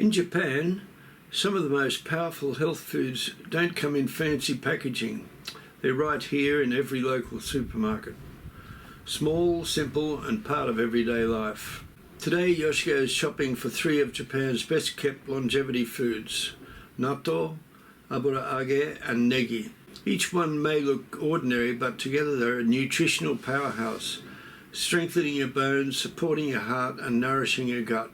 In Japan, some of the most powerful health foods don't come in fancy packaging. They're right here in every local supermarket. Small, simple, and part of everyday life. Today, Yoshiko is shopping for 3 of Japan's best kept longevity foods: natto, Abura-age, and Negi. Each one may look ordinary, but together they're a nutritional powerhouse, strengthening your bones, supporting your heart, and nourishing your gut.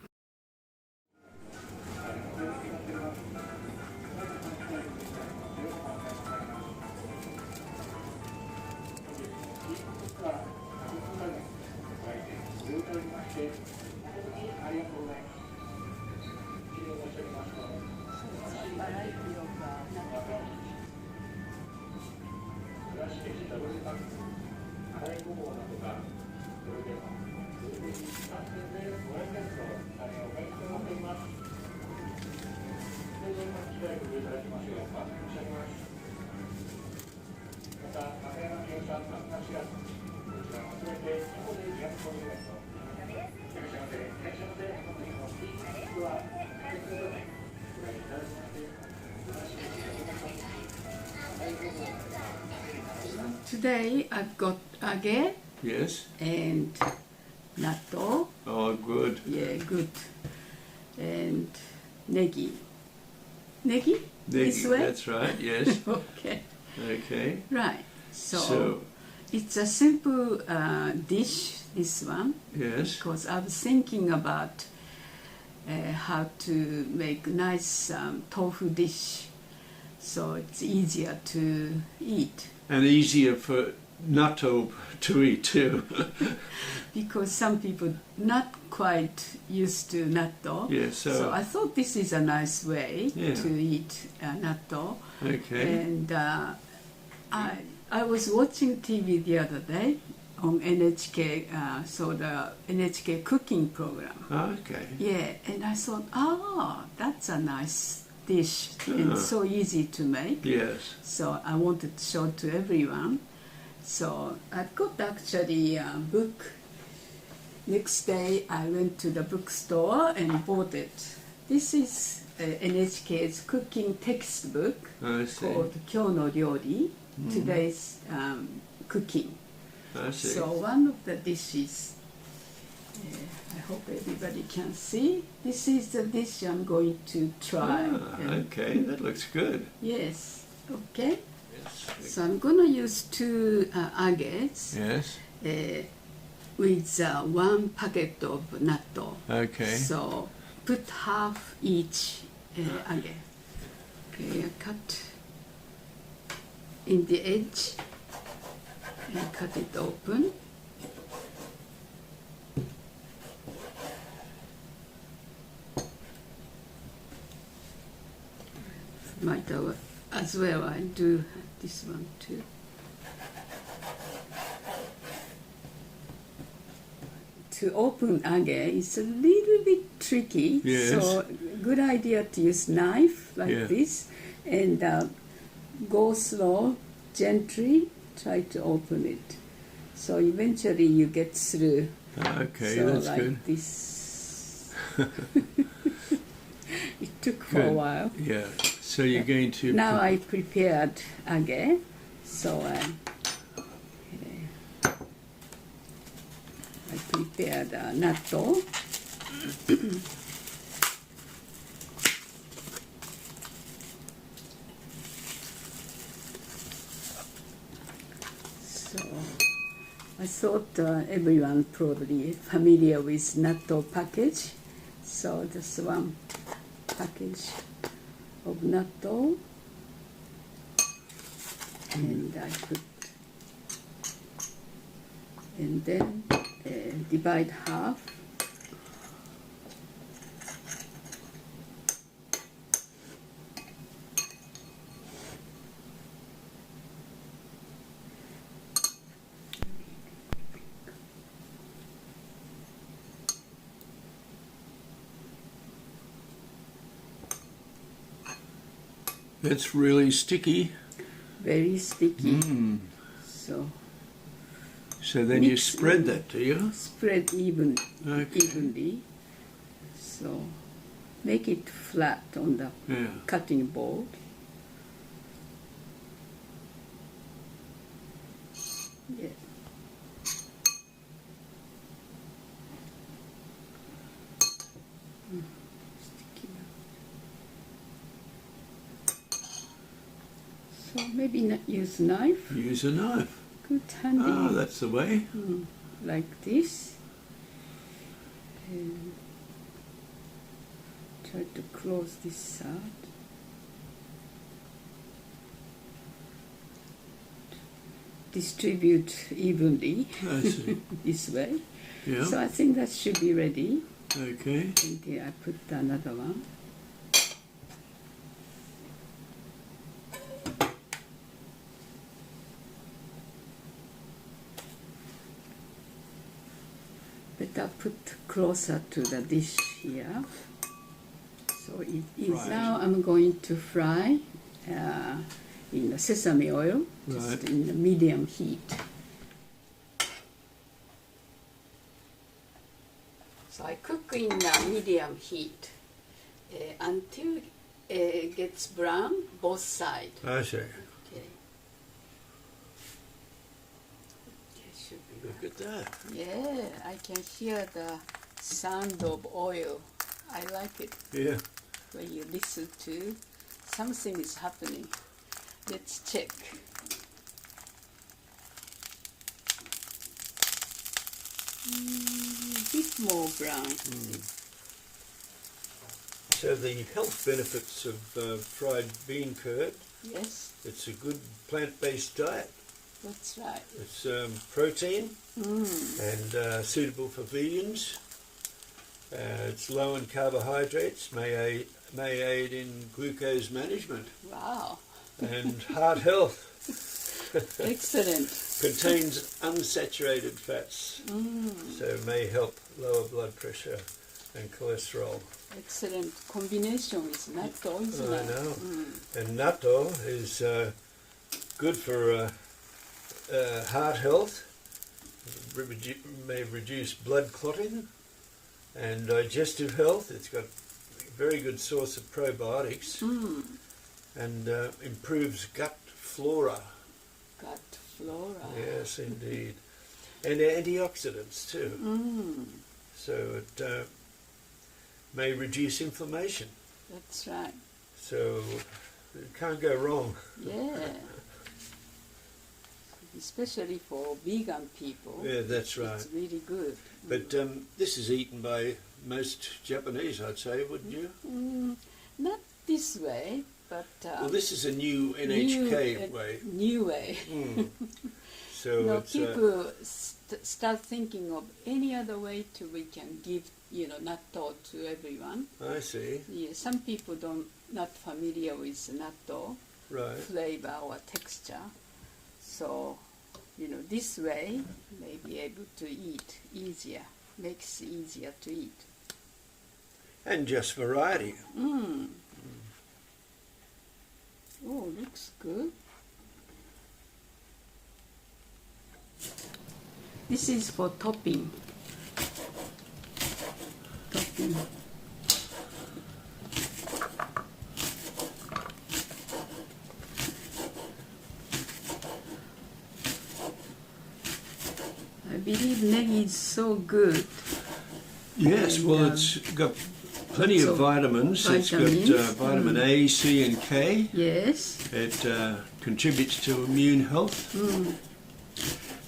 Today I've got age. Yes. And natto. Oh, good. Yeah, good. And negi. Negi? This way? That's right, yes. Okay. Okay. Right. So it's a simple dish, this one. Yes. Because I was thinking about how to make nice tofu dish, so it's easier to eat. And easier for natto to eat too. Because some people not quite used to natto. Yes. So I thought this is a nice way to eat natto. Okay. And I was watching TV the other day on NHK, so the NHK cooking program. Okay. Yeah, and I thought, that's a nice dish and so easy to make. Yes. So I wanted to show to everyone. So I've got actually a book. Next day I went to the bookstore and bought it. This is NHK's cooking textbook called 今日の料理, today's cooking. I see. So one of the dishes, I hope everybody can see. This is the dish I'm going to try. Okay, that looks good. Yes, okay. Yes. So I'm going to use 2 ages. Yes. With 1 packet of natto. Okay. So put half each age. Okay, I cut in the edge and cut it open. Might as well I do this one too. To open age is a little bit tricky, so good idea to use knife like this and go slow, gently, try to open it. So eventually you get through. Okay, so that's like good. This. It took for a while. Yeah. So you're going to... Now I prepared age, so I prepared natto. So I thought everyone probably familiar with natto package. So just 1 package of natto, and I put, and then divide half. It's really sticky. Very sticky. So then you spread that, do you? Spread evenly. So make it flat on the cutting board. Yeah. Sticky out. So maybe not use knife. Use a knife. Good handy. Ah, that's the way. Like this. And try to close this side. Distribute evenly. I see. This way. Yeah. So I think that should be ready. Okay. And here I put another one. Better put closer to the dish here. So it is Right. now I'm going to fry in the sesame oil, just in the medium heat. So I cook in medium heat until it gets brown both sides. I see. Okay. Look at that. Yeah, I can hear the sound of oil. I like it Yeah. when you listen to something is happening. Let's check. Bit more brown. So the health benefits of fried bean curd, Yes, it's a good plant-based diet. that's right. It's protein and suitable for vegans. It's low in carbohydrates, may aid in glucose management Wow, and heart health. excellent. Contains unsaturated fats, so may help lower blood pressure and cholesterol. Excellent combination with natto, isn't I it? know. And natto is good for heart health, may reduce blood clotting, and digestive health. It's got a very good source of probiotics and improves gut flora. Gut flora. Yes, indeed. And antioxidants too. So it may reduce inflammation. That's right. So it can't go wrong. Yeah. Especially for vegan people. Yeah, that's right. It's really good. But this is eaten by most Japanese, I'd say, wouldn't you? Not this way, but Well, this is a new NHK way. New way. So No, it's people start thinking of any other way we can give, natto to everyone. I see. Yeah, some people not familiar with natto Right. flavor or texture. So, this way may be able to eat easier, makes it easier to eat. And just variety. Oh, looks good. This is for topping. Topping. I believe Negi is so good. Yes, And, well, it's got plenty of vitamins. It's got vitamin A, C, and K. Yes. It contributes to immune health.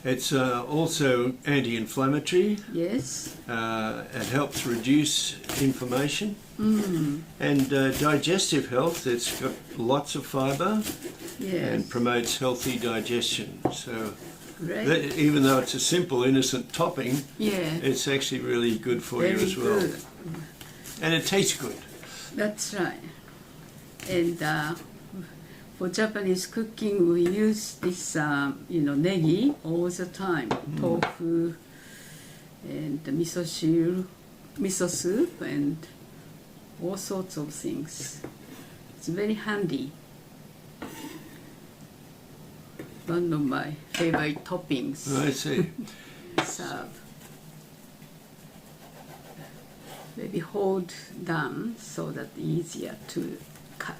It's also anti-inflammatory. Yes. It helps reduce inflammation. And digestive health. It's got lots of fibre and Yes. promotes healthy digestion. So Great. even though it's a simple, innocent topping, Yeah. it's actually really good for you Very as well. good. And it tastes good. That's right. And for Japanese cooking, we use this, negi all the time. Tofu and miso soup, and all sorts of things. It's very handy. One of my favorite toppings. I see. Serve. maybe hold down so that easier to cut.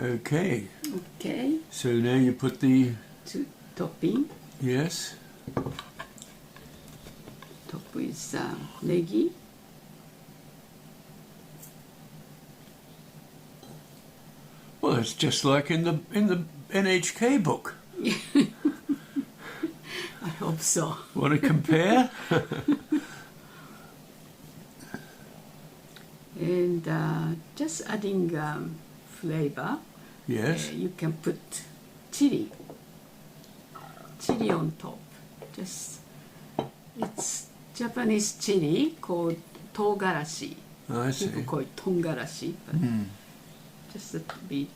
Okay. Okay, So now you put the to topping. yes. Top is negi. Well, it's just like in the NHK book. I hope so. Want to compare? And just adding flavor. Yes. You can put chili on top. Just it's Japanese chili called togarashi. I see. People call it tongarashi, but Mm. just a bit.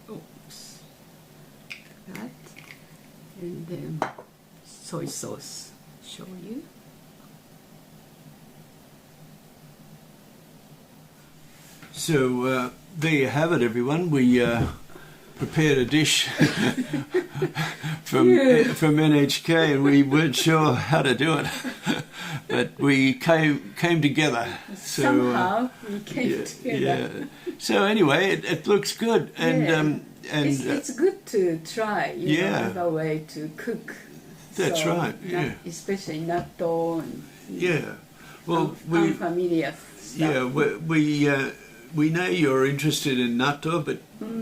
Oops. That, and then soy sauce, shoyu. So there you have it, everyone. We prepared a dish from NHK, and we weren't sure how to do it, but we came together. So, Somehow we came together. Yeah. So anyway, it looks good, and Yeah. It's good to try. You know, another way to cook. That's So, right. Yeah. Especially natto and Yeah. Well, unfamiliar stuff. Yeah, we know you're interested in natto, but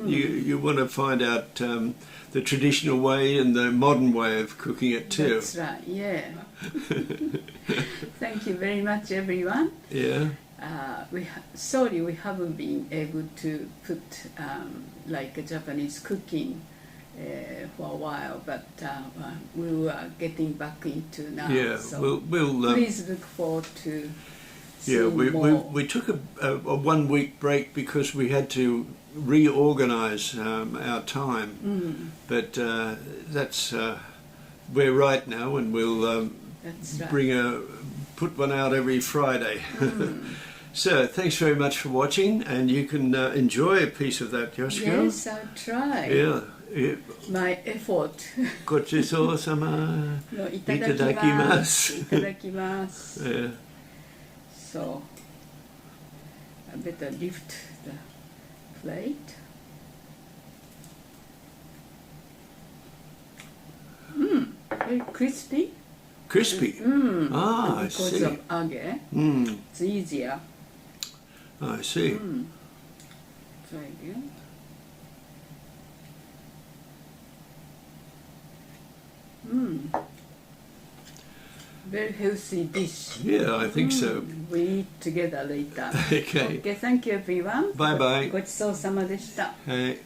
you want to find out the traditional way and the modern way of cooking it too. That's right. Yeah. Thank you very much, everyone. Yeah. Sorry we haven't been able to put like a Japanese cooking for a while, but we are getting back into now. Yeah. So We'll please look forward to yeah, seeing more. we took a 1 week break because we had to reorganise our time, but that's we're right now, and we'll That's right. put one out every Friday. So thanks very much for watching, and you can enjoy a piece of that, Yoshiko. Yes, I'll try. Yeah. My effort. ごちそうさま。No, いただきます。いただきます。 Yeah. So I better lift the plate. Very crispy. Crispy. Ah, I Because see. of age, it's easier. I see. Try again. Very healthy dish. Yeah, I think so. We eat together later. Okay. Okay, thank you everyone. Bye bye. ごちそうさまでした。Hey.